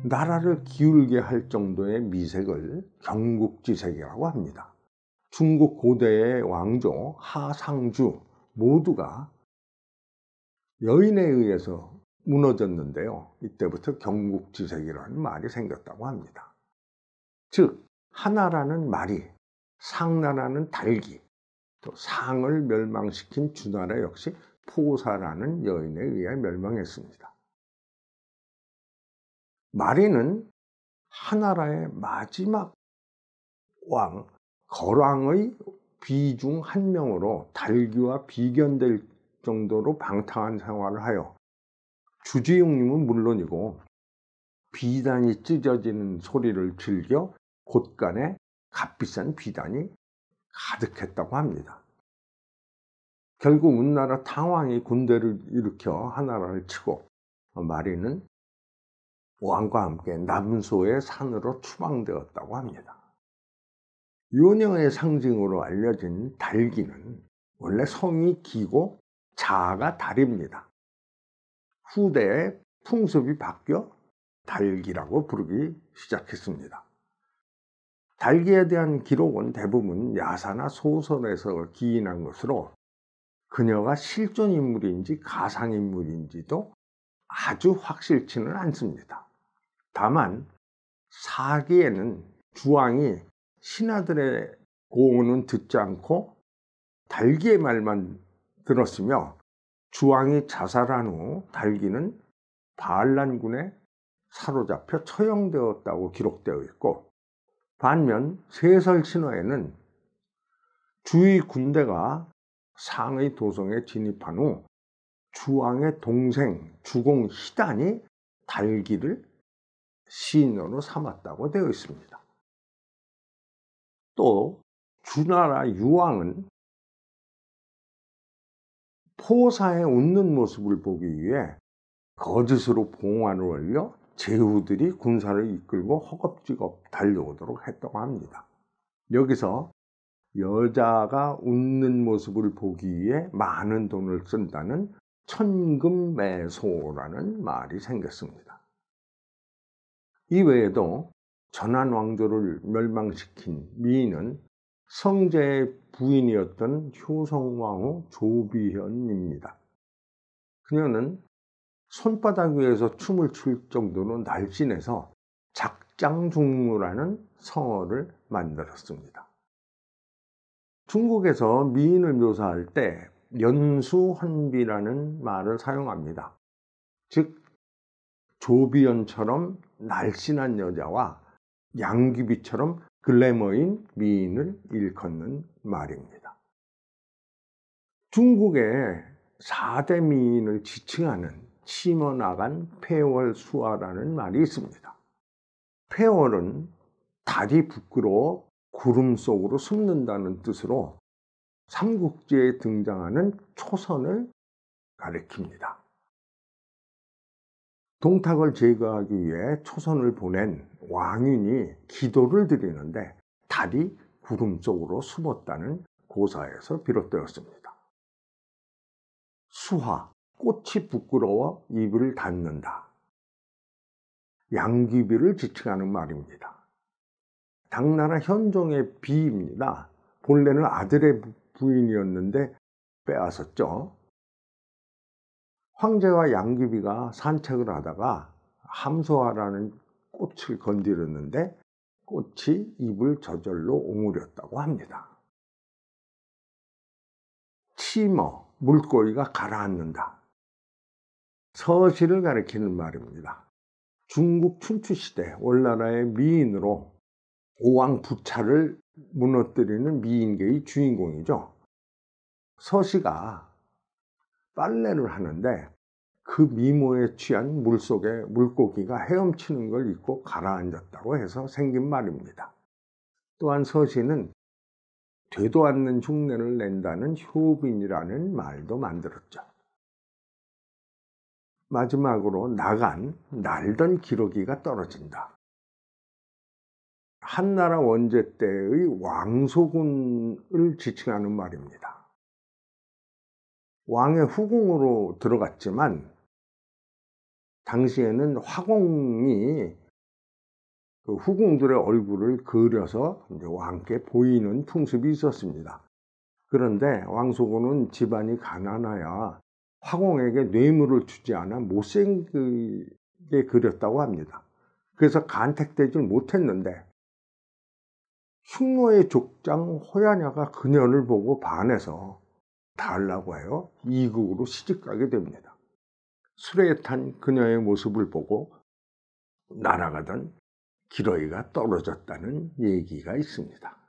나라를 기울게 할 정도의 미색을 경국지색이라고 합니다. 중국 고대의 왕조 하상주 모두가 여인에 의해서 무너졌는데요. 이때부터 경국지색이라는 말이 생겼다고 합니다. 즉 하나라는 말이 상나라는 달기, 또 상을 멸망시킨 주나라 역시 포사라는 여인에 의해 멸망했습니다. 마리는 하나라의 마지막 왕 거랑의 비중 한 명으로 달기와 비견될 정도로 방탕한 생활을 하여 주지용님은 물론이고 비단이 찢어지는 소리를 즐겨 곳간에 값비싼 비단이 가득했다고 합니다. 결국 운나라 탕왕이 군대를 일으켜 하나라를 치고 마리는 왕과 함께 남소의 산으로 추방되었다고 합니다. 요녀의 상징으로 알려진 달기는 원래 성이 기고 자아가 달입니다. 후대에 풍습이 바뀌어 달기라고 부르기 시작했습니다. 달기에 대한 기록은 대부분 야사나 소설에서 기인한 것으로 그녀가 실존 인물인지 가상 인물인지도 아주 확실치는 않습니다. 다만 사기에는 주왕이 신하들의 고언은 듣지 않고 달기의 말만 들었으며 주왕이 자살한 후 달기는 바알란군에 사로잡혀 처형되었다고 기록되어 있고, 반면 세설신화에는 주의 군대가 상의 도성에 진입한 후 주왕의 동생 주공 희단이 달기를 시인으로 삼았다고 되어 있습니다. 또 주나라 유왕은 포사의 웃는 모습을 보기 위해 거짓으로 봉화를 올려 제후들이 군사를 이끌고 허겁지겁 달려오도록 했다고 합니다. 여기서 여자가 웃는 모습을 보기 위해 많은 돈을 쓴다는 천금매소라는 말이 생겼습니다. 이외에도 전한 왕조를 멸망시킨 미인은 성제의 부인이었던 효성왕후 조비현입니다. 그녀는 손바닥 위에서 춤을 출 정도로 날씬해서 작장중무라는 성어를 만들었습니다. 중국에서 미인을 묘사할 때 연수헌비라는 말을 사용합니다. 즉 조비현처럼 날씬한 여자와 양귀비처럼 글래머인 미인을 일컫는 말입니다. 중국의 4대 미인을 지칭하는 치머나간 폐월수화라는 말이 있습니다. 폐월은 달이 부끄러워 구름 속으로 숨는다는 뜻으로 삼국지에 등장하는 초선을 가리킵니다. 동탁을 제거하기 위해 초선을 보낸 왕윤이 기도를 드리는데 달이 구름 속으로 숨었다는 고사에서 비롯되었습니다. 수화, 꽃이 부끄러워 입을 닫는다. 양귀비를 지칭하는 말입니다. 당나라 현종의 비입니다. 본래는 아들의 부인이었는데 빼앗았죠. 황제와 양귀비가 산책을 하다가 함소화라는 꽃을 건드렸는데 꽃이 입을 저절로 오므렸다고 합니다. 치머, 물고기가 가라앉는다. 서시를 가리키는 말입니다. 중국 춘추시대 올나라의 미인으로 오왕 부차를 무너뜨리는 미인계의 주인공이죠. 서시가 빨래를 하는데 그 미모에 취한 물속에 물고기가 헤엄치는 걸 잊고 가라앉았다고 해서 생긴 말입니다. 또한 서시는 되도 않는 흉내를 낸다는 효빈이라는 말도 만들었죠. 마지막으로 날던 기러기가 떨어진다. 한나라 원제 때의 왕소군을 지칭하는 말입니다. 왕의 후궁으로 들어갔지만 당시에는 화공이 그 후궁들의 얼굴을 그려서 이제 왕께 보이는 풍습이 있었습니다. 그런데 왕소고는 집안이 가난하여 화공에게 뇌물을 주지 않아 못생기게 그렸다고 합니다. 그래서 간택되질 못했는데 흉노의 족장 호야냐가 그녀를 보고 반해서 달라고 해요. 이국으로 시집가게 됩니다. 술에 탄 그녀의 모습을 보고 날아가던 기러기가 떨어졌다는 얘기가 있습니다.